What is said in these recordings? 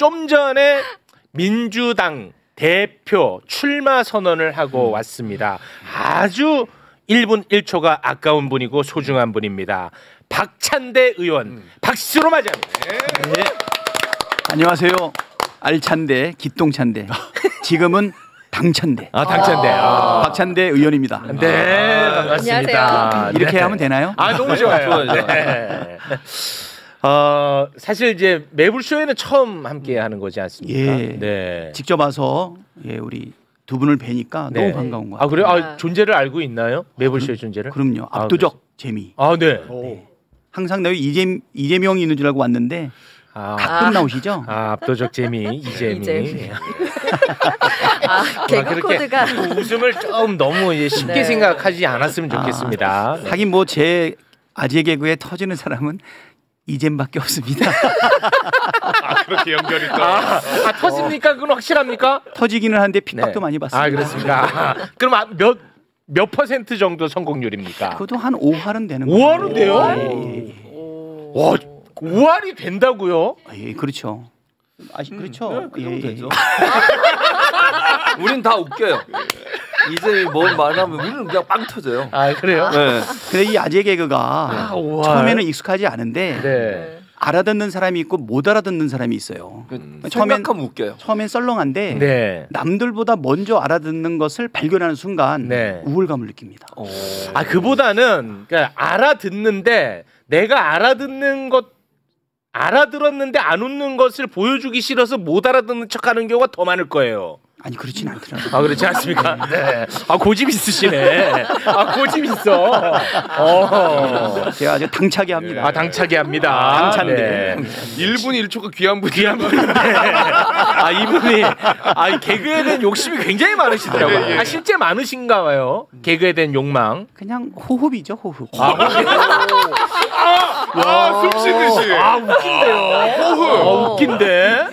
좀 전에 민주당 대표 출마 선언을 하고 왔습니다. 아주 1분 1초가 아까운 분이고 소중한 분입니다. 박찬대 의원 박수로 맞이합니다. 네. 안녕하세요. 알찬대 기똥찬대 지금은 당찬대. 당찬대. 박찬대 의원입니다. 네, 반갑습니다. 안녕하세요. 이렇게 네. 하면 되나요? 너무 좋아요. 네. 사실 이제 매불쇼에는 처음 함께 하는 거지 않습니까? 예. 네. 직접 와서 우리 두 분을 뵈니까 네. 너무 반가운 것 같아요. 그래요? 존재를 알고 있나요? 매불쇼의 존재를? 그럼요. 압도적 재미. 네. 네. 항상 나 이재명이 있는 줄 알고 왔는데 가끔 나오시죠? 압도적 재미 이재미. 개그 코드가 웃음을 좀 너무 쉽게 네. 생각하지 않았으면 좋겠습니다. 네. 하긴 뭐 제 아재 개그에 터지는 사람은 이잼밖에 없습니다. 그렇게 연결이 또. 터집니까? 그건 확실합니까? 터지기는 하는데 핍박도 많이 받습니다. 그렇습니까? 그럼 몇 퍼센트 정도 성공률입니까? 그것도 한 5할은 되는 거예요. 5할은 돼요? 예. 와, 5할이 된다고요? 예, 그렇죠. 그렇죠. 그 정도 되죠. 우린 다 웃겨요. 이제 뭘 말하면 우리는 그냥 빵 터져요. 그래요? 네. 근데 이 아재 개그가 처음에는 익숙하지 않은데 네. 알아듣는 사람이 있고 못 알아듣는 사람이 있어요. 생각하면 웃겨요. 처음엔 썰렁한데 네. 남들보다 먼저 알아듣는 것을 발견하는 순간 네. 우울감을 느낍니다. 그보다는 그러니까 알아듣는데 내가 알아들었는데 안 웃는 것을 보여주기 싫어서 못 알아듣는 척하는 경우가 더 많을 거예요. 아니 그렇진 않더라고요. 그렇지 않습니까? 네. 고집 있으시네. 고집 있어. 제가 아주 당차게 합니다. 당차게 합니다. 당찬데. 네. 1분 1초가 귀한 분인데. 이분이 개그에 대한 욕심이 굉장히 많으시더라고요. 예. 실제 많으신가 봐요. 개그에 대한 욕망. 그냥 호흡이죠, 호흡. 숨 쉬듯이. 웃긴데요. 호흡. 웃긴데.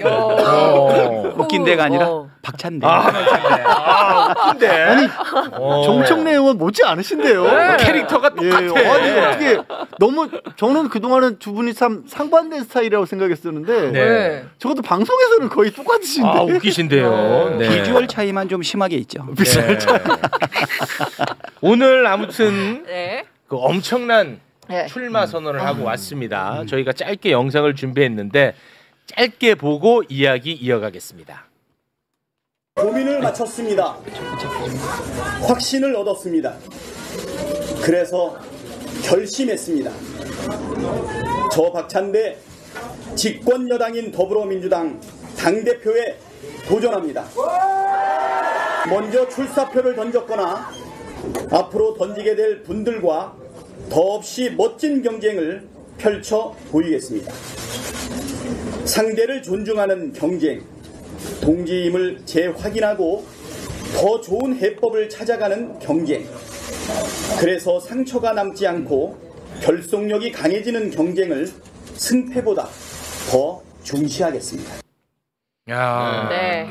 웃긴 데가 아니라 박찬대. 웃긴데. 아니 정청래 의원 못지 않으신데요. 캐릭터가 똑같아. 아니 어떻게 너무 저는 그동안은 두 분이 참 상반된 스타일이라고 생각했었는데 네. 적어도 방송에서는 거의 똑같으신데. 웃기신데요. 네. 비주얼 차이만 좀 심하게 있죠. 네. 오늘 아무튼 네. 그 엄청난 네. 출마 선언을 하고 왔습니다. 저희가 짧게 영상을 준비했는데 짧게 보고 이야기 이어가겠습니다. 고민을 마쳤습니다. 확신을 얻었습니다. 그래서 결심했습니다. 저 박찬대 집권 여당인 더불어민주당 당대표에 도전합니다. 먼저 출사표를 던졌거나 앞으로 던지게 될 분들과 더없이 멋진 경쟁을 펼쳐 보이겠습니다. 상대를 존중하는 경쟁, 동지임을 재확인하고 더 좋은 해법을 찾아가는 경쟁. 그래서 상처가 남지 않고 결속력이 강해지는 경쟁을 승패보다 더 중시하겠습니다. 네.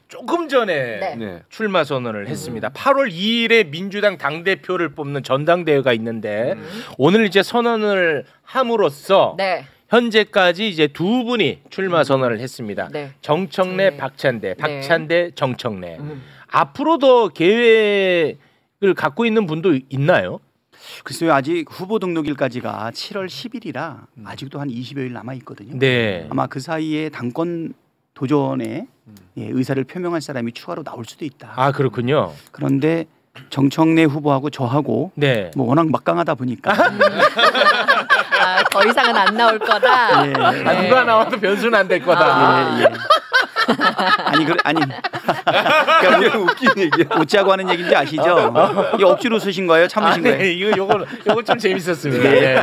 조금 전에 네. 출마 선언을 했습니다. 8월 2일에 민주당 당대표를 뽑는 전당대회가 있는데 오늘 이제 선언을 함으로써 네. 현재까지 이제 두 분이 출마 선언을 했습니다. 네. 정청래, 네. 박찬대, 박찬대, 정청래. 앞으로도 계획을 갖고 있는 분도 있나요? 글쎄요, 아직 후보 등록일까지가 7월 10일이라 아직도 한 20여일 남아 있거든요. 네. 아마 그 사이에 당권 도전에 의사를 표명할 사람이 추가로 나올 수도 있다. 그렇군요. 그런데 정청래 후보하고 저하고 네. 뭐 워낙 막강하다 보니까 더 이상은 안 나올 거다. 예. 누가 나와도 변수는 안 될 거다. 예. 아니 그러니까 웃긴 얘기 웃자고 하는 얘기인지 아시죠? 이거 억지로 쓰신 거예요? 참으신 거예요? 네, 요거 좀 재밌었습니다. 네.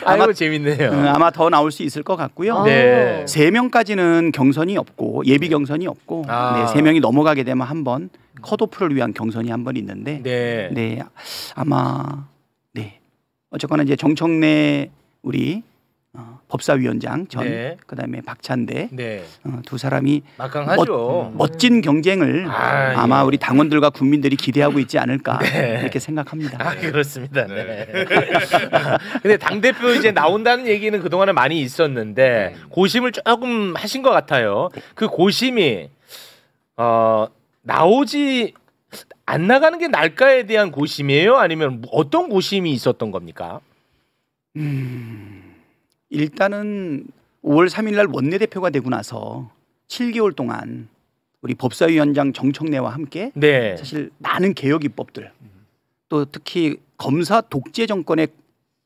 아마 재밌네요. 아마 더 나올 수 있을 것 같고요. 네. 3명까지는 경선이 없고 예비 경선이 없고 3명이 넘어가게 되면 한번 컷오프를 위한 경선이 한 번 있는데 네. 아마 어쨌거나 이제 정청래 우리 법사위원장 전 네. 그다음에 박찬대 네. 두 사람이 막강하죠. 멋진 경쟁을 아마 예. 우리 당원들과 국민들이 기대하고 있지 않을까 네. 이렇게 생각합니다. 아 그렇습니다. 네. 근데 당 대표 이제 나온다는 얘기는 그 동안에 많이 있었는데 고심을 조금 하신 것 같아요. 그 고심이 나오지 안 나가는 게 날까에 대한 고심이에요? 아니면 어떤 고심이 있었던 겁니까? 일단은 5월 3일 날 원내대표가 되고 나서 7개월 동안 우리 법사위원장 정청래와 함께 네. 사실 많은 개혁 입법들 또 특히 검사 독재 정권의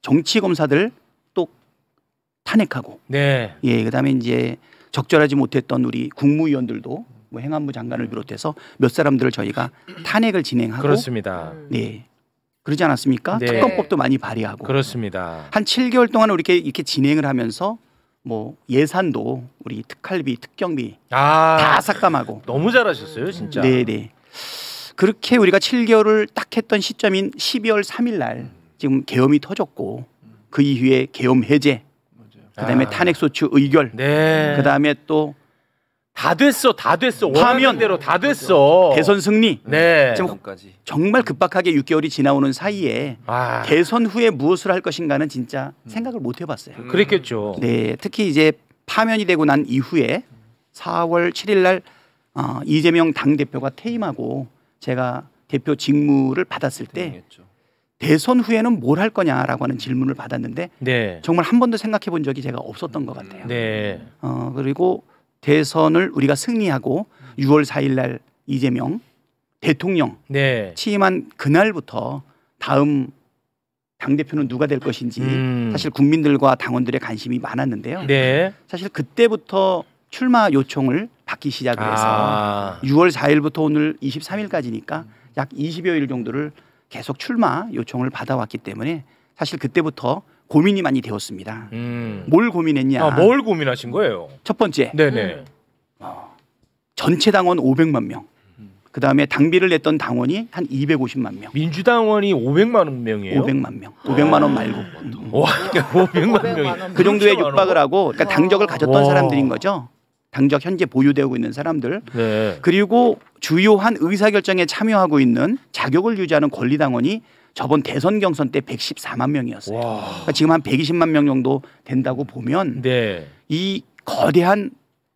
정치 검사들 또 탄핵하고 네. 예 그다음에 이제 적절하지 못했던 우리 국무위원들도 뭐 행안부 장관을 비롯해서 몇 사람들을 저희가 탄핵을 진행하고 그렇습니다. 네 그러지 않았습니까? 네. 특검법도 많이 발의하고 그렇습니다. 한 7개월 동안 이렇게 진행을 하면서 뭐 예산도 우리 특할비, 특경비 다 삭감하고 너무 잘하셨어요, 진짜. 네네. 그렇게 우리가 7개월을 딱 했던 시점인 12월 3일 날 지금 계엄이 터졌고 그 이후에 계엄 해제, 그다음에 탄핵소추 의결, 네. 그다음에 또 다 됐어. 파면. 원하는 대로 다 됐어. 대선 승리. 네. 지금 정말 급박하게 6개월이 지나오는 사이에 대선 후에 무엇을 할 것인가는 진짜 생각을 못 해봤어요. 그랬겠죠. 네, 특히 이제 파면이 되고 난 이후에 4월 7일 날 이재명 당 대표가 퇴임하고 제가 대표 직무를 받았을 때 대선 후에는 뭘 할 거냐라고 하는 질문을 받았는데 네. 정말 한 번도 생각해 본 적이 제가 없었던 것 같아요. 네. 그리고 대선을 우리가 승리하고 6월 4일 날 이재명 대통령 네. 취임한 그날부터 다음 당대표는 누가 될 것인지 사실 국민들과 당원들의 관심이 많았는데요. 네. 사실 그때부터 출마 요청을 받기 시작을 해서 6월 4일부터 오늘 23일까지니까 약 20여일 정도를 계속 출마 요청을 받아왔기 때문에 사실 그때부터 고민이 많이 되었습니다. 뭘 고민했냐? 뭘 고민하신 거예요? 첫 번째, 네네. 전체 당원 500만 명. 그 다음에 당비를 냈던 당원이 한 250만 명. 민주당원이 500만 명이에요? 500만 명. 500만 원 말고. 와, 500만 명. 그 정도의 육박을 하고, 그러니까 당적을 가졌던 사람들인 거죠. 당적 현재 보유되고 있는 사람들. 네. 그리고 주요한 의사결정에 참여하고 있는 자격을 유지하는 권리당원이 저번 대선 경선 때 114만 명이었어요. 그러니까 지금 한 120만 명 정도 된다고 보면 네. 이 거대한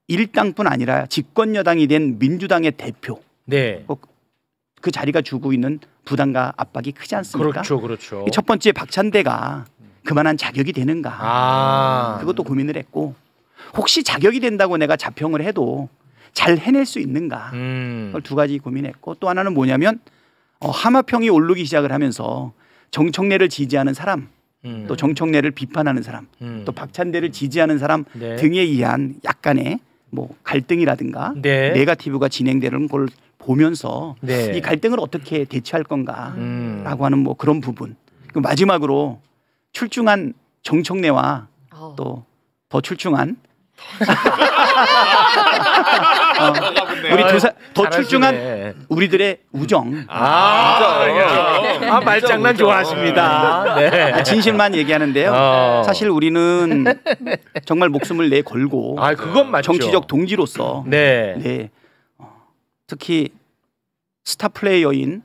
일당뿐 아니라 집권 여당이 된 민주당의 대표 네. 그 자리가 주고 있는 부담과 압박이 크지 않습니까? 그렇죠, 그렇죠. 첫 번째 박찬대가 그만한 자격이 되는가 그것도 고민을 했고 혹시 자격이 된다고 내가 자평을 해도 잘 해낼 수 있는가 그걸 두 가지 고민했고 또 하나는 뭐냐면 하마평이 오르기 시작을 하면서 정청래를 지지하는 사람 또 정청래를 비판하는 사람 또 박찬대를 지지하는 사람 네. 등에 의한 약간의 뭐 갈등이라든가 네. 네거티브가 진행되는 걸 보면서 네. 이 갈등을 어떻게 대처할 건가라고 하는 뭐 그런 부분. 그리고 마지막으로 출중한 정청래와 또 더 출중한 우리 더 출중한 우리들의 우정. 말장난 좋아하십니다. 네. 진실만 얘기하는데요. 사실 우리는 정말 목숨을 내 걸고 그건 맞죠. 정치적 동지로서 네. 특히 스타 플레이어인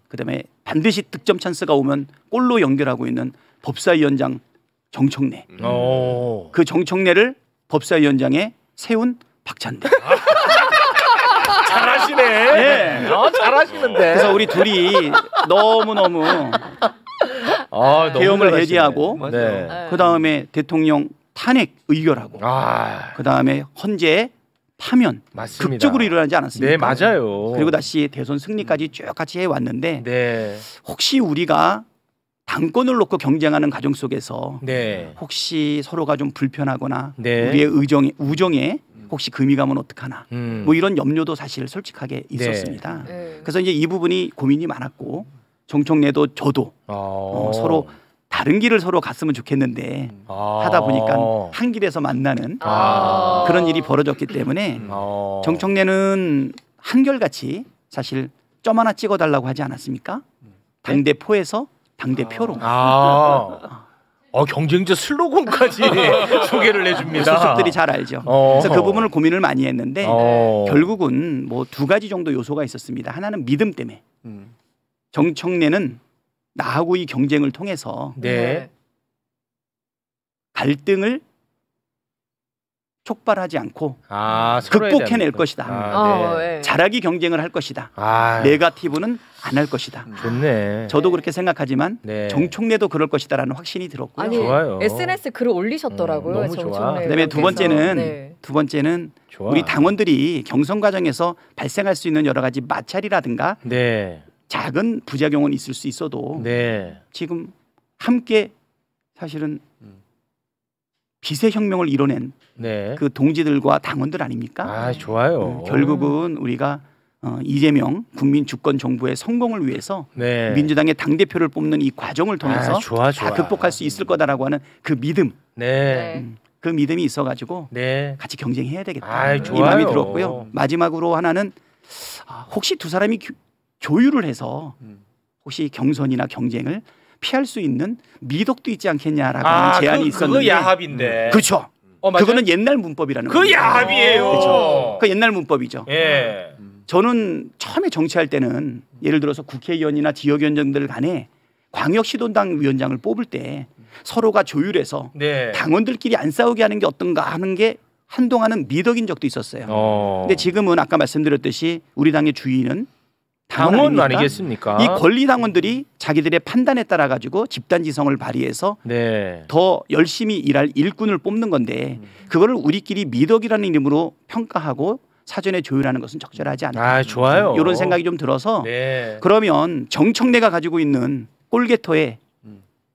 그다음에 반드시 득점 찬스가 오면 골로 연결하고 있는 법사위원장 정청래. 그 정청래를 법사위원장에 세운 박찬대. 잘하시네. 네. 잘하시는데. 그래서 우리 둘이 너무너무 계엄을 해제하고 그 다음에 대통령 탄핵 의결하고 그 다음에 헌재 파면 맞습니다. 극적으로 일어나지 않았습니까? 네, 맞아요. 그리고 다시 대선 승리까지 쭉 같이 해왔는데 네. 혹시 우리가 당권을 놓고 경쟁하는 과정 속에서 네. 혹시 서로가 좀 불편하거나 네. 우리의 우정에 혹시 금이 가면 어떡하나 뭐 이런 염려도 사실 솔직하게 있었습니다. 그래서 이제 이 부분이 고민이 많았고 정청래도 저도 서로 다른 길을 서로 갔으면 좋겠는데 하다 보니까 한 길에서 만나는 그런 일이 벌어졌기 때문에 정청래는 한결같이 사실 점 하나 찍어달라고 하지 않았습니까? 당대표에서 당대표로 경쟁자 슬로건까지 소개를 해줍니다. 소속들이 잘 알죠. 그래서 그 부분을 고민을 많이 했는데 결국은 뭐 2가지 정도 요소가 있었습니다. 하나는 믿음 때문에 정청래는 나하고 이 경쟁을 통해서 네. 갈등을 촉발하지 않고 극복해낼 것이다. 네. 잘하기 경쟁을 할 것이다. 네거티브는 안 할 것이다. 좋네. 저도 그렇게 생각하지만 네. 정청래도 그럴 것이다라는 확신이 들었고요. 아니, 좋아요. SNS 글을 올리셨더라고요. 너무 좋아. 그다음에 두 번째는 좋아. 우리 당원들이 경선 과정에서 발생할 수 있는 여러 가지 마찰이라든가 네. 작은 부작용은 있을 수 있어도 네. 지금 함께 사실은 비세 혁명을 이뤄낸 네. 그 동지들과 당원들 아닙니까? 좋아요. 결국은 우리가 이재명 국민 주권 정부의 성공을 위해서 네. 민주당의 당 대표를 뽑는 이 과정을 통해서 좋아. 다 극복할 수 있을 거다라고 하는 그 믿음, 네. 그 믿음이 있어가지고 네. 같이 경쟁해야 되겠다 이 좋아요. 마음이 들었고요. 마지막으로 하나는 혹시 두 사람이 조율을 해서 혹시 경선이나 경쟁을 피할 수 있는 미덕도 있지 않겠냐라고 하는 제안이 있었는데 그거 야합인데. 그렇죠. 그거는 옛날 문법이라는 거예요. 그 야합이에요. 그렇죠. 그 옛날 문법이죠. 예. 저는 처음에 정치할 때는 예를 들어서 국회의원이나 지역위원장들 간에 광역시도당 위원장을 뽑을 때 서로가 조율해서 네. 당원들끼리 안 싸우게 하는 게 어떤가 하는 게 한동안은 미덕인 적도 있었어요. 근데 지금은 아까 말씀드렸듯이 우리 당의 주인은 당원 아니겠습니까? 이 권리 당원들이 자기들의 판단에 따라 가지고 집단지성을 발휘해서 네. 더 열심히 일할 일꾼을 뽑는 건데 그거를 우리끼리 미덕이라는 이름으로 평가하고 사전에 조율하는 것은 적절하지 않다. 좋아요. 이런 생각이 좀 들어서 네. 그러면 정청래가 가지고 있는 골게터의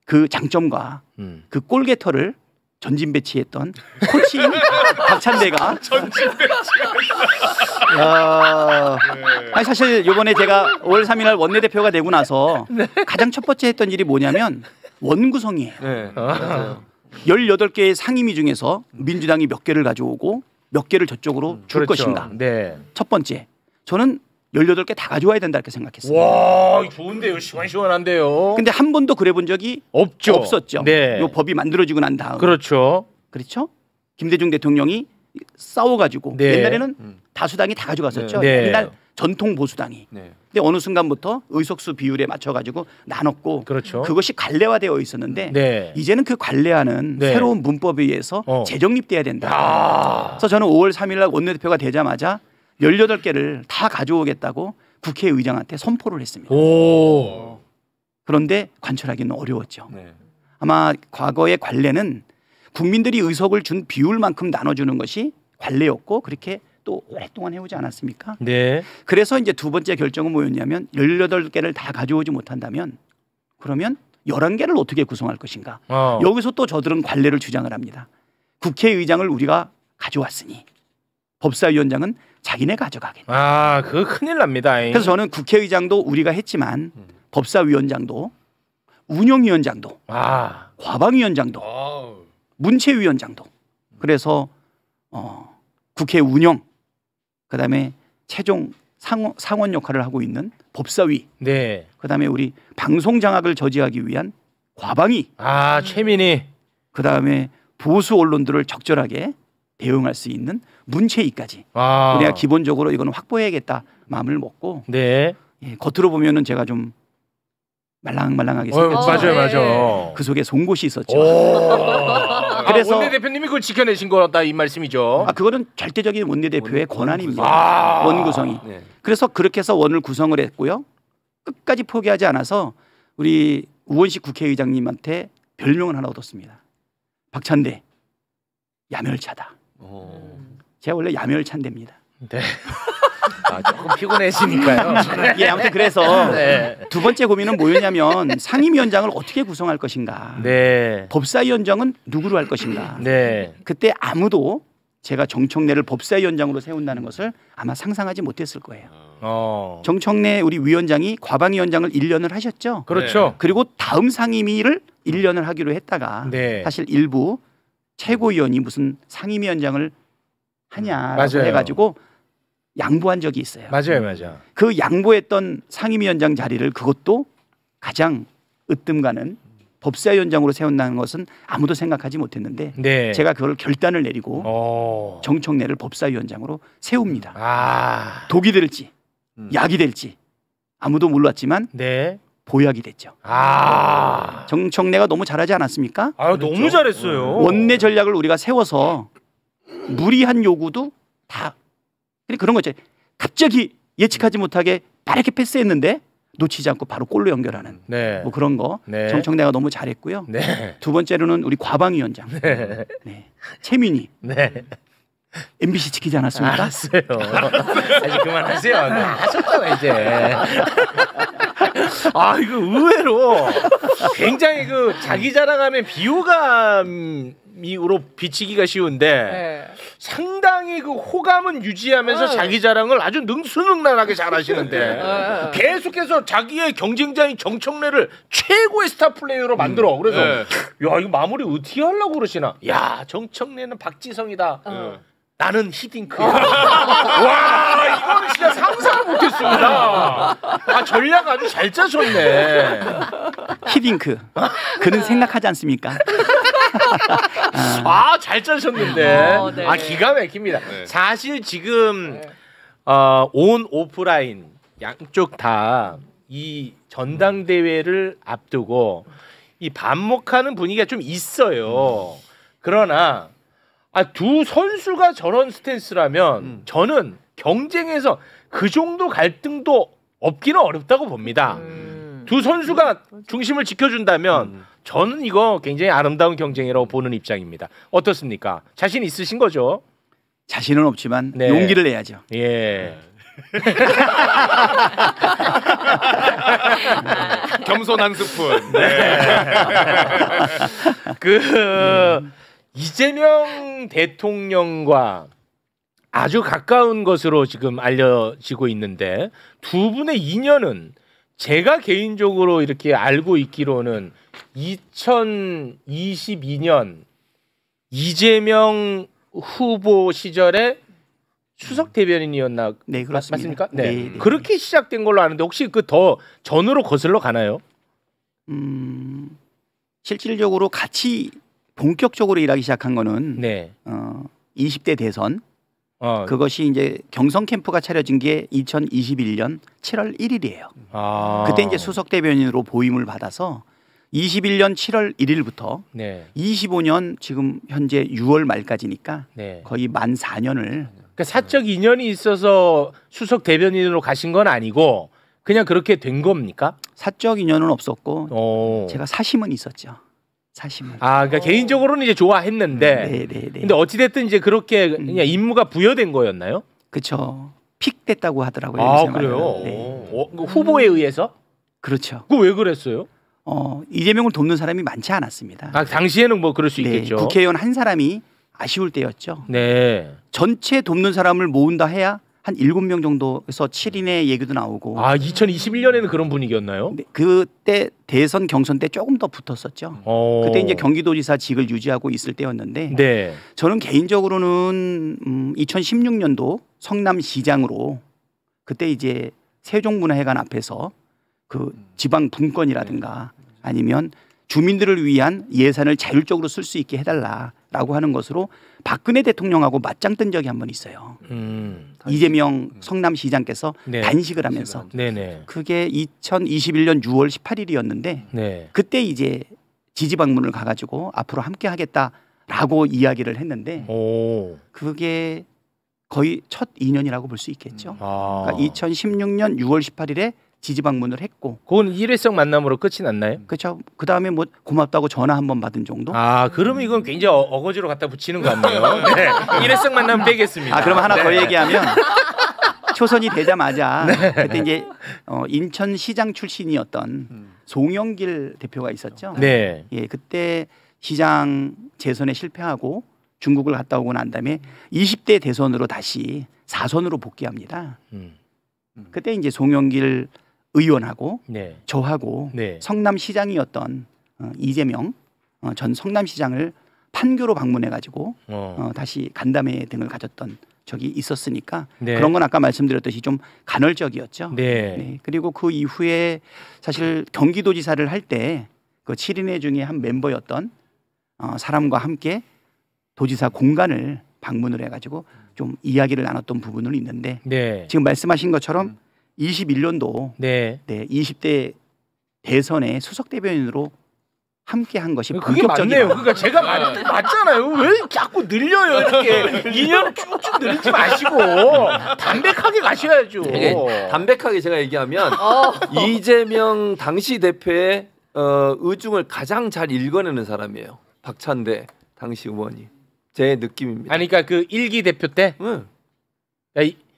그 장점과 그 골게터를 전진 배치했던 코치인 박찬대가 아니 사실 이번에 제가 5월 3일 날 원내대표가 되고 나서 가장 첫 번째 했던 일이 뭐냐면 원구성이에요. 네. 맞아요. 18개의 상임위 중에서 민주당이 몇 개를 가져오고 몇 개를 저쪽으로 줄 그렇죠. 것인가. 네. 첫 번째 저는 18개 다 가져와야 된다 이렇게 생각했어요. 와, 좋은데요. 시원시원한데요. 근데 한 번도 그래 본 적이 없었죠. 네. 이 법이 만들어지고 난 다음. 그렇죠. 김대중 대통령이 싸워가지고 네. 옛날에는 다수당이 다 가져갔었죠. 네. 옛날 전통 보수당이. 네. 근데 어느 순간부터 의석수 비율에 맞춰가지고 나눴고 그렇죠. 그것이 관례화되어 있었는데 네. 이제는 그 관례화는 네. 새로운 문법에 의해서 재정립돼야 된다. 그래서 저는 5월 3일 날 원내대표가 되자마자 18개를 다 가져오겠다고 국회의장한테 선포를 했습니다. 오. 그런데 관철하기는 어려웠죠. 네. 아마 과거의 관례는 국민들이 의석을 준 비율만큼 나눠주는 것이 관례였고 그렇게 또 오랫동안 해오지 않았습니까? 네. 그래서 이제 두 번째 결정은 뭐였냐면 18개를 다 가져오지 못한다면 그러면 11개를 어떻게 구성할 것인가? 여기서 또 저들은 관례를 주장을 합니다. 국회의장을 우리가 가져왔으니 법사위원장은 자기네 가져가겠다. 그거 큰일 납니다. 그래서 저는 국회의장도 우리가 했지만 법사위원장도 운영위원장도 과방위원장도 문체위원장도 그래서 국회 운영 그다음에 최종 상원 역할을 하고 있는 법사위 네. 그다음에 우리 방송 장악을 저지하기 위한 과방위 최민희 그다음에 보수 언론들을 적절하게 대응할 수 있는 문체위까지 우리가 기본적으로 이거는 확보해야겠다 마음을 먹고 네. 겉으로 보면은 제가 좀 말랑말랑하게 생겼지만 맞아요. 그 속에 송곳이 있었죠. 그래서 원내대표님이 그걸 지켜내신 거다 이 말씀이죠. 그거는 절대적인 원내대표의 권한입니다. 원 구성이. 네. 그래서 그렇게 해서 원을 구성을 했고요. 끝까지 포기하지 않아서 우리 우원식 국회의장님한테 별명을 하나 얻었습니다. 박찬대 야멸차다. 제가 원래 야멸찬대입니다. 네. 조금 피곤해지니까요. 아무튼 그래서 두 번째 고민은 뭐였냐면 상임위원장을 어떻게 구성할 것인가. 네. 법사위원장은 누구로 할 것인가. 네. 그때 아무도 제가 정청래를 법사위원장으로 세운다는 것을 아마 상상하지 못했을 거예요. 정청래 우리 위원장이 과방위원장을 1년을 하셨죠. 그렇죠. 그리고 다음 상임위를 1년을 하기로 했다가 사실 일부 최고위원이 무슨 상임위원장을 하냐라고 해가지고 양보한 적이 있어요. 맞아요. 그 양보했던 상임위원장 자리를 그것도 가장 으뜸 가는 법사위원장으로 세운다는 것은 아무도 생각하지 못했는데 네. 제가 그걸 결단을 내리고 정청래를 법사위원장으로 세웁니다. 아. 독이 될지 약이 될지 아무도 몰랐지만 네. 보약이 됐죠. 아. 정청래가 너무 잘하지 않았습니까? 아, 너무 잘했어요. 원내 전략을 우리가 세워서 무리한 요구도 다 그런 거죠. 갑자기 예측하지 못하게 빠르게 패스했는데 놓치지 않고 바로 골로 연결하는 네. 뭐 그런 거 네. 정청래가 너무 잘했고요. 네. 두 번째로는 우리 과방위원장 네. 네. 최민희 네. MBC 지키지 않았습니까? 알았어요. 이제 그만하세요. 하셨잖아 이제. 아 이거 의외로 굉장히 그 자기 자랑하면 비호감으로 비치기가 쉬운데 네. 상당히 그 호감은 유지하면서 자기 자랑을 아주 능수능란하게 잘하시는데 계속해서 자기의 경쟁자인 정청래를 최고의 스타 플레이어로 만들어. 그래서 야 이거 마무리 어떻게 하려고 그러시나? 야 정청래는 박지성이다. 나는 히딩크야. 와 이거는 진짜 상상을 못했습니다. 아 전략 아주 잘 짜셨네. 히딩크 그는 생각하지 않습니까? 아 잘 짜셨는데. 네. 아 기가 막힙니다. 네. 사실 지금 온 오프라인 양쪽 다 이 전당대회를 앞두고 이 반목하는 분위기가 좀 있어요. 그러나 두 선수가 저런 스탠스라면 저는 경쟁에서 그 정도 갈등도 없기는 어렵다고 봅니다. 두 선수가 중심을 지켜준다면 저는 이거 굉장히 아름다운 경쟁이라고 보는 입장입니다. 어떻습니까? 자신 있으신 거죠? 자신은 없지만 네. 용기를 내야죠. 예. 겸손한 스푼. 이재명 대통령과 아주 가까운 것으로 지금 알려지고 있는데 두 분의 인연은 제가 개인적으로 이렇게 알고 있기로는 2022년 이재명 후보 시절에 수석 대변인이었나? 네, 그렇습니다. 맞습니까? 네. 네, 네. 그렇게 시작된 걸로 아는데 혹시 그 더 전으로 거슬러 가나요? 실질적으로 같이 본격적으로 일하기 시작한 거는 네. 20대 대선 그것이 이제 경선 캠프가 차려진 게 2021년 7월 1일이에요. 그때 이제 수석 대변인으로 보임을 받아서 21년 7월 1일부터 네. 25년 지금 현재 6월 말까지니까 네. 거의 만 4년을 그러니까 사적 인연이 있어서 수석 대변인으로 가신 건 아니고 그냥 그렇게 된 겁니까? 사적 인연은 없었고 제가 사심은 있었죠. 사심은. 그러니까 개인적으로는 이제 좋아했는데. 네. 근데 어찌 됐든 이제 그렇게 그냥 임무가 부여된 거였나요? 그렇죠. 픽됐다고 하더라고요. 그래요? 네. 후보에 의해서? 그렇죠. 그 왜 그랬어요? 이재명을 돕는 사람이 많지 않았습니다. 당시에는 뭐 그럴 수 있겠죠. 국회의원 한 사람이 아쉬울 때였죠. 네. 전체 돕는 사람을 모은다 해야 한 7명 정도에서 7인의 얘기도 나오고. 2021년에는 그런 분위기였나요? 네, 그때 대선 경선 때 조금 더 붙었었죠. 그때 이제 경기도지사직을 유지하고 있을 때였는데 네. 저는 개인적으로는 2016년도 성남시장으로 그때 이제 세종문화회관 앞에서 그 지방 분권이라든가 아니면 주민들을 위한 예산을 자율적으로 쓸 수 있게 해달라라고 하는 것으로 박근혜 대통령하고 맞짱 뜬 적이 한 번 있어요. 이재명 성남시장께서 네. 단식을 하면서 네네. 그게 2021년 6월 18일이었는데 네. 그때 이제 지지 방문을 가가지고 앞으로 함께 하겠다라고 이야기를 했는데 그게 거의 첫 인연이라고 볼 수 있겠죠. 그러니까 2016년 6월 18일에 지지 방문을 했고 그건 일회성 만남으로 끝이 났나요? 그렇죠. 그 다음에 뭐 고맙다고 전화 한 번 받은 정도. 그러면 이건 굉장히 어거지로 갖다 붙이는 것 같네요. 네. 일회성 만남 빼겠습니다. 그럼 하나 더 네. 얘기하면 초선이 되자마자 그때 이제 인천시장 출신이었던 송영길 대표가 있었죠. 네. 예, 그때 시장 재선에 실패하고 중국을 갔다 오고 난 다음에 20대 대선으로 다시 4선으로 복귀합니다. 그때 이제 송영길 의원하고 네. 저하고 네. 성남시장이었던 이재명 전 성남시장을 판교로 방문해가지고 다시 간담회 등을 가졌던 적이 있었으니까 네. 그런 건 아까 말씀드렸듯이 좀 간헐적이었죠. 네. 네. 그리고 그 이후에 사실 경기도지사를 할 때 그 7인회 중에 한 멤버였던 사람과 함께 도지사 공간을 방문을 해가지고 좀 이야기를 나눴던 부분은 있는데 네. 지금 말씀하신 것처럼 21년도 네. 20대 대선의 수석 대변인으로 함께 한 것이 그게 본격적이다. 맞네요. 그러니까 제가 맞잖아요. 왜 자꾸 늘려요 이렇게 2년 쭉쭉 늘리지 마시고 담백하게 가셔야죠. 담백하게 제가 얘기하면 이재명 당시 대표의 의중을 가장 잘 읽어내는 사람이에요. 박찬대 당시 의원이. 제 느낌입니다. 아니 그러니까 그 1기 대표 때? 응.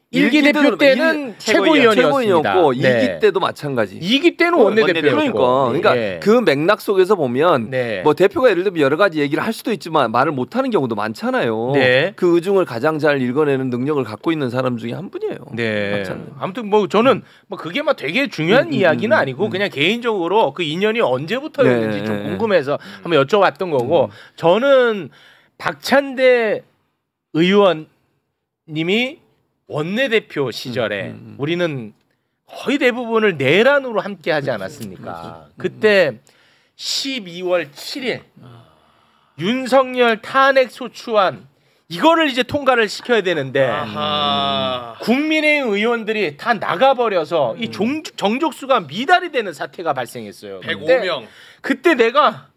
일기 대표 때는 최고위원이었고 네. 2기 때도 마찬가지. 2기 때는 원내대표였고. 그러니까 그 맥락 속에서 보면 뭐 대표가 예를 들면 여러 가지 얘기를 할 수도 있지만 말을 못하는 경우도 많잖아요. 네. 그 의중을 가장 잘 읽어내는 능력을 갖고 있는 사람 중에 한 분이에요. 네. 아무튼 뭐 저는 뭐 그게 막 되게 중요한 이야기는 아니고 그냥 개인적으로 그 인연이 언제부터였는지 좀 궁금해서 한번 여쭤봤던 거고 저는 박찬대 의원님이 원내대표 시절에 우리는 거의 대부분을 내란으로 함께 하지 않았습니까? 그때 12월 7일 윤석열 탄핵 소추안 이거를 이제 통과를 시켜야 되는데 국민의힘 의원들이 다 나가버려서 이 정족수가 미달이 되는 사태가 발생했어요. 105명. 그때 내가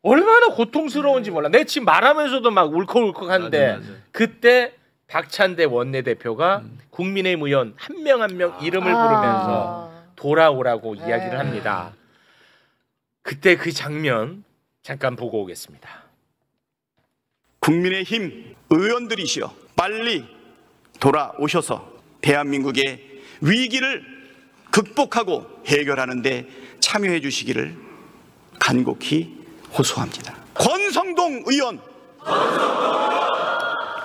얼마나 고통스러운지 몰라. 내가 지금 말하면서도 막 울컥울컥한데 그때 박찬대 원내대표가 국민의힘 의원 한 명 한 명 이름을 부르면서 돌아오라고 이야기를 합니다. 그때 그 장면 잠깐 보고 오겠습니다. 국민의힘 의원들이시여 빨리 돌아오셔서 대한민국의 위기를 극복하고 해결하는 데 참여해 주시기를 간곡히 호소합니다. 권성동 의원,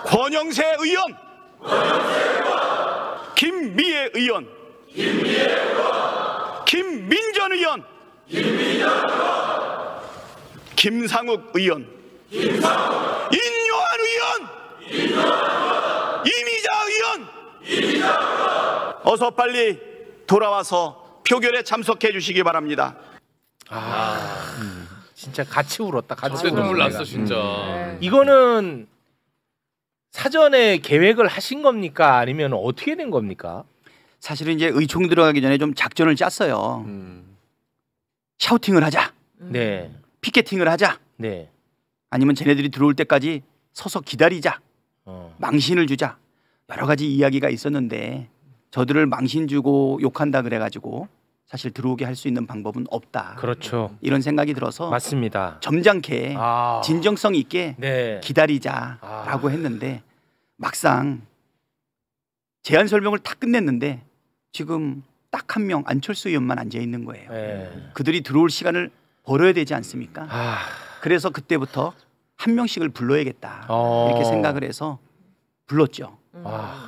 권영세 의원, 김미애 의원, 김민전 의원, 김상욱 의원, 인요한 의원, 이미자 의원, 어서 빨리 돌아와서 표결에 참석해 주시기 바랍니다. 진짜 같이 울었다. 같이 눈물 났어 진짜. 이거는 사전에 계획을 하신 겁니까? 아니면 어떻게 된 겁니까? 사실은 이제 의총 들어가기 전에 좀 작전을 짰어요. 샤우팅을 하자. 네. 피켓팅을 하자. 네. 아니면 쟤네들이 들어올 때까지 서서 기다리자. 망신을 주자. 여러 가지 이야기가 있었는데 저들을 망신 주고 욕한다 그래가지고 사실 들어오게 할 수 있는 방법은 없다. 그렇죠. 이런 생각이 들어서 맞습니다. 점잖게 진정성 있게 기다리자라고 했는데 막상 제안 설명을 다 끝냈는데 지금 딱 한 명 안철수 의원만 앉아 있는 거예요. 그들이 들어올 시간을 벌어야 되지 않습니까? 그래서 그때부터 한 명씩을 불러야겠다 이렇게 생각을 해서 불렀죠.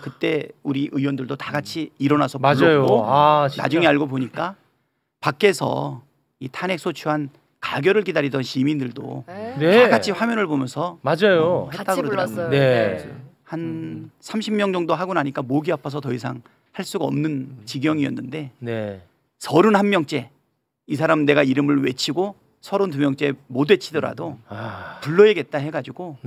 그때 우리 의원들도 다 같이 일어나서 불렀고 나중에 알고 보니까 밖에서 이 탄핵 소추안 가결을 기다리던 시민들도 다 같이 화면을 보면서 같이 불렀어요. 한 30명 정도 하고 나니까 목이 아파서 더 이상 할 수가 없는 지경이었는데 31명째 이 사람 내가 이름을 외치고 32명째 못 외치더라도 불러야겠다 해가지고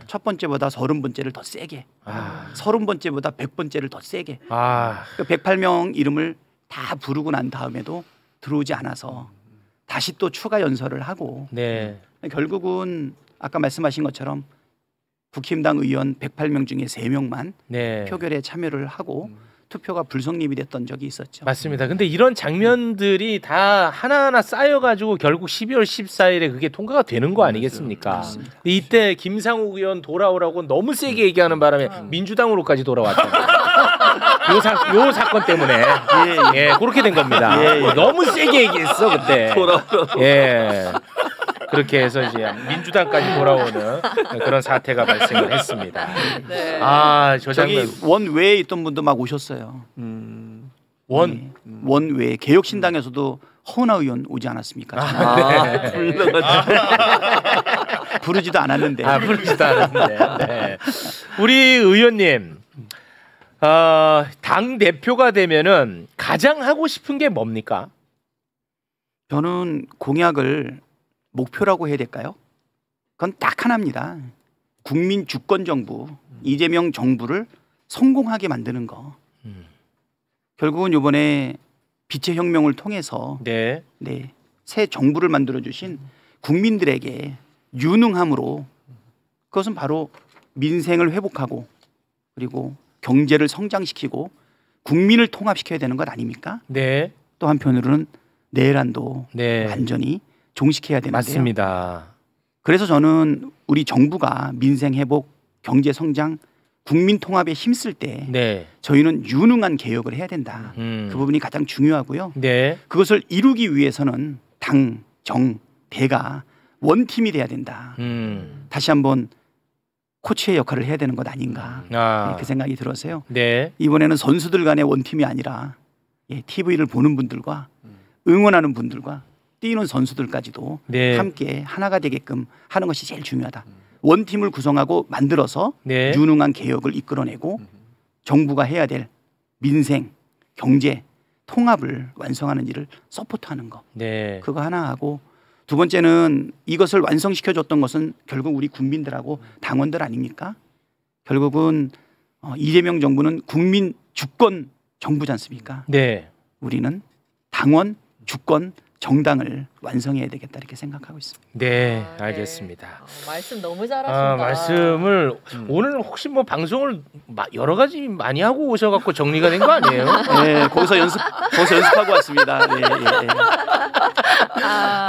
첫 번째보다 30번째를 더 세게 30번째보다 100번째를 더 세게 108명 이름을 다 부르고 난 다음에도 들어오지 않아서 다시 또 추가 연설을 하고 결국은 아까 말씀하신 것처럼 국힘당 의원 108명 중에 3명만 표결에 참여를 하고 투표가 불성립이 됐던 적이 있었죠. 맞습니다. 근데 이런 장면들이 다 하나하나 쌓여가지고 결국 12월 14일에 그게 통과가 되는 거 아니겠습니까? 이때 김상욱 의원 돌아오라고 너무 세게 얘기하는 바람에 민주당으로까지 돌아왔잖아요. 요 사건 때문에 그렇게 된 겁니다. 너무 세게 얘기했어 그때. 그렇게 해서 이제 민주당까지 돌아오는 그런 사태가 발생을 했습니다. 저 장면 원 외에 있던 분도 막 오셨어요. 원 외에 개혁신당에서도 허은하 의원 오지 않았습니까? 부르지도 않았는데. 부르지도 않았는데. 우리 의원님, 당 대표가 되면은 가장 하고 싶은 게 뭡니까? 저는 공약을 목표라고 해야 될까요? 그건 딱 하나입니다. 국민 주권 정부, 이재명 정부를 성공하게 만드는 거. 결국은 이번에 빛의 혁명을 통해서 네, 새 정부를 만들어 주신 국민들에게 유능함으로 그것은 바로 민생을 회복하고 그리고 경제를 성장시키고 국민을 통합시켜야 되는 것 아닙니까? 네. 또 한편으로는 내란도 완전히 종식해야 되는데요. 맞습니다. 그래서 저는 우리 정부가 민생 회복, 경제 성장, 국민 통합에 힘쓸 때 저희는 유능한 개혁을 해야 된다. 그 부분이 가장 중요하고요. 그것을 이루기 위해서는 당, 정, 대가 원팀이 돼야 된다. 다시 한번 코치의 역할을 해야 되는 것 아닌가 그 생각이 들어서요. 이번에는 선수들 간의 원팀이 아니라 TV를 보는 분들과 응원하는 분들과 뛰는 선수들까지도 함께 하나가 되게끔 하는 것이 제일 중요하다. 원팀을 구성하고 만들어서 유능한 개혁을 이끌어내고 정부가 해야 될 민생, 경제, 통합을 완성하는 일을 서포트하는 거. 그거 하나 하고 두 번째는 이것을 완성시켜줬던 것은 결국 우리 국민들하고 당원들 아닙니까? 결국은 이재명 정부는 국민 주권 정부지 않습니까? 우리는 당원, 주권, 정당을 완성해야 되겠다 이렇게 생각하고 있습니다. 네, 알겠습니다. 말씀 너무 잘하신다. 말씀을 오늘 혹시 뭐 방송을 여러 가지 많이 하고 오셔갖고 정리가 된 거 아니에요? 네, 거기서 연습하고 왔습니다.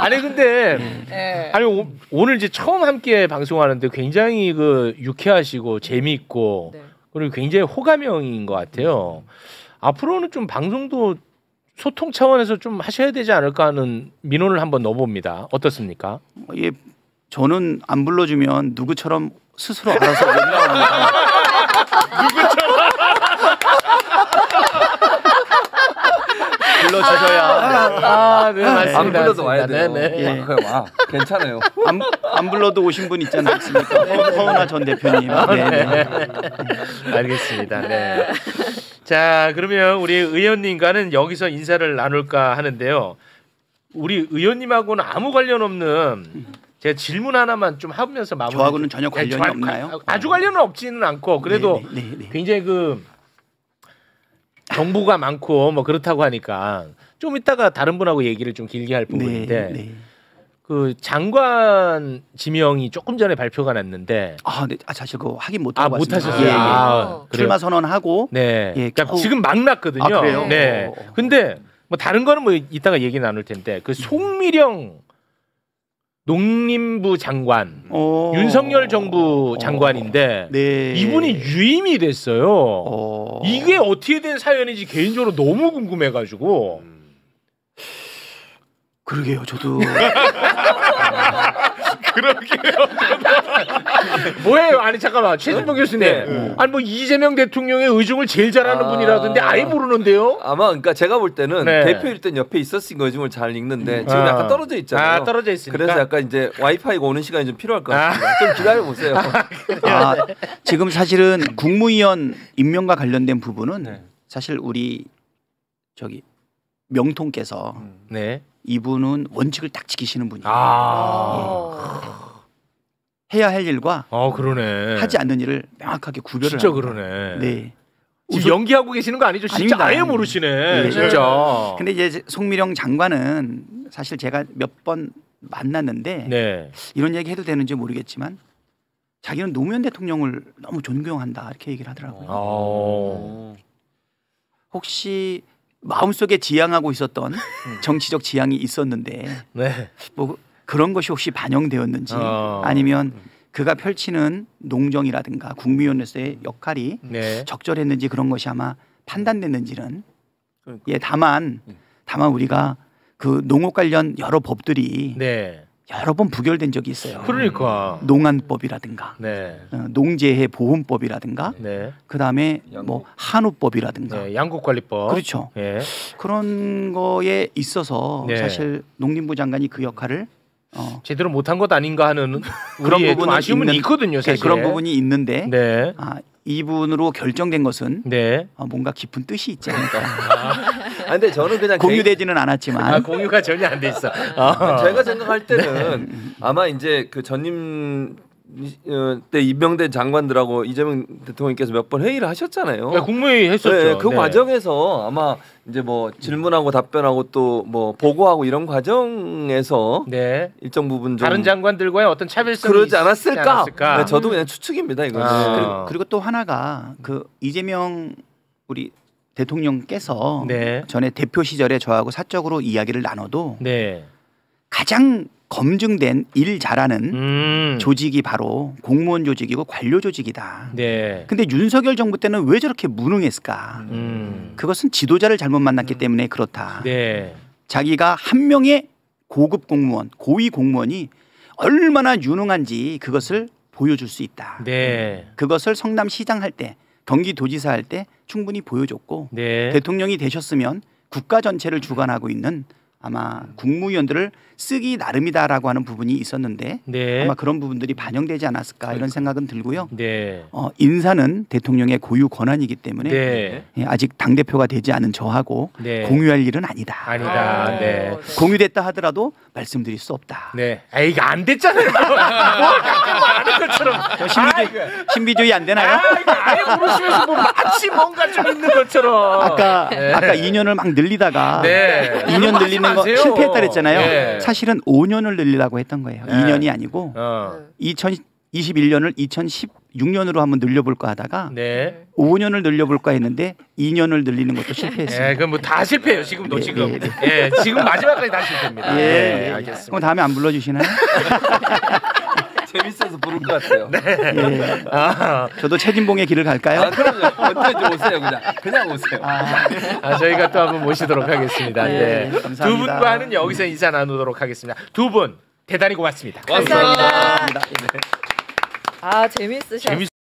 아니 근데 아니 오늘 이제 처음 함께 방송하는데 굉장히 그 유쾌하시고 재미있고 그리고 굉장히 호감형인 것 같아요. 앞으로는 좀 방송도 소통 차원에서 좀 하셔야 되지 않을까 하는 민원을 한번 넣어봅니다. 어떻습니까? 예, 저는 안 불러주면 누구처럼 스스로 알아서 올라옵니다. 누구처럼? 불러주셔야. 네, 맞습니다. 안 불러도 와야 돼요. 네. 와, 괜찮아요. 안 불러도 오신 분 있지 않습니까? 허은하 전 대표님. 알겠습니다. 네. 자, 그러면 우리 의원님과는 여기서 인사를 나눌까 하는데요. 우리 의원님하고는 아무 관련 없는 제가 질문 하나만 좀 하면서 마무리. 저하고는 전혀 관련이 없나요? 아주 관련은 없지는 않고 그래도 굉장히 그 정보가 많고 뭐 그렇다고 하니까 좀 이따가 다른 분하고 얘기를 좀 길게 할 부분인데 그 장관 지명이 조금 전에 발표가 났는데 사실 그거 확인 못하고 못하셨어요. 출마 선언하고 그러니까 지금 막 났거든요. 그래요? 네. 근데 뭐 다른 거는 뭐 이따가 얘기 나눌 텐데 그 송미령 농림부 장관 윤석열 정부 장관인데 이분이 유임이 됐어요. 이게 어떻게 된 사연인지 개인적으로 너무 궁금해가지고. 그러게요, 저도. 그러게요. 뭐예요? 아니 잠깐만, 최진봉 교수님. 아니 뭐 이재명 대통령의 의중을 제일 잘하는 분이라던데 아예 모르는데요? 아마 그러니까 제가 볼 때는 대표일 땐 옆에 있었으니까 의중을 잘 읽는데 지금 약간 떨어져 있잖아요. 떨어져 있으니까. 그래서 약간 이제 와이파이가 오는 시간이 좀 필요할 것 같아요. 좀 기다려 보세요. 지금 사실은 국무위원 임명과 관련된 부분은 사실 우리 명통께서 이분은 원칙을 딱 지키시는 분이에요. 해야 할 일과 그러네. 하지 않는 일을 명확하게 구별을 진짜 합니다. 그러네. 지금 연기하고 계시는 거 아니죠? 진짜 아닙니다. 아예 모르시네. 진짜. 근데 이제 송미령 장관은 사실 제가 몇 번 만났는데 이런 얘기 해도 되는지 모르겠지만 자기는 노무현 대통령을 너무 존경한다 이렇게 얘기를 하더라고요. 혹시 마음속에 지향하고 있었던 정치적 지향이 있었는데 뭐 그런 것이 혹시 반영되었는지 아니면 그가 펼치는 농정이라든가 국무위원으로서의 역할이 적절했는지 그런 것이 아마 판단됐는지는 다만 우리가 그 농업 관련 여러 법들이 여러 번 부결된 적이 있어요. 그러니까 농안법이라든가 농재해 보험법이라든가 그다음에 뭐 한우법이라든가 양국관리법 그렇죠. 그런 거에 있어서 사실 농림부 장관이 그 역할을 제대로 못한 것 아닌가 하는 그런 부분 아쉬움은 있거든요. 사실. 그런 부분이 있는데 이분으로 결정된 것은 네. 뭔가 깊은 뜻이 있지 않을까. 근데 저는 그냥 공유되지는 않았지만 공유가 전혀 안 돼 있어. 제가 생각할 때는 아마 이제 그 전임 때 임명된 장관들하고 이재명 대통령께서 몇 번 회의를 하셨잖아요. 네, 국무회의 했었죠. 네, 그 과정에서 아마 이제 뭐 질문하고 답변하고 또 뭐 보고하고 이런 과정에서 일정 부분 좀 다른 장관들과의 어떤 차별성이 그러지 않았을까? 네, 저도 그냥 추측입니다 이거는. 그리고 또 하나가 그 이재명 우리 대통령께서 전에 대표 시절에 저하고 사적으로 이야기를 나눠도 가장 검증된 일 잘하는 조직이 바로 공무원 조직이고 관료 조직이다. 근데 윤석열 정부 때는 왜 저렇게 무능했을까? 그것은 지도자를 잘못 만났기 때문에 그렇다. 자기가 한 명의 고급 공무원, 고위 공무원이 얼마나 유능한지 그것을 보여줄 수 있다. 그것을 성남시장 할 때, 경기도지사 할 때 충분히 보여줬고 대통령이 되셨으면 국가 전체를 주관하고 있는 아마 국무위원들을 쓰기 나름이다라고 하는 부분이 있었는데 아마 그런 부분들이 반영되지 않았을까 이런 생각은 들고요. 인사는 대통령의 고유 권한이기 때문에 아직 당대표가 되지 않은 저하고 공유할 일은 아니다. 공유됐다 하더라도 말씀드릴 수 없다. 이거 안 됐잖아요. 아는 것처럼. 신비주의 안 되나요? 아예 모르시면서 뭐 마치 뭔가 좀 있는 것처럼. 아까 2년을 막 늘리다가 2년 늘리는 거 실패했다 그랬잖아요. 사실은 5년을 늘리라고 했던 거예요. 2년이 아니고 2021년을 2016년으로 한번 늘려볼까 하다가 5년을 늘려볼까 했는데 2년을 늘리는 것도 실패했어요. 그럼 뭐 다 실패해요. 지금도 지금. 지금 마지막까지 다 실패입니다. 알겠습니다. 그럼 다음에 안 불러주시나요? 재밌어서 부를 것 같아요. 저도 최진봉의 길을 갈까요? 그럼요. 언제든지 오세요. 그냥 오세요. 저희가 또 한번 모시도록 하겠습니다. 감사합니다. 두 분과는 여기서 인사 나누도록 하겠습니다. 두 분 대단히 고맙습니다. 감사합니다. 재밌으셨어요.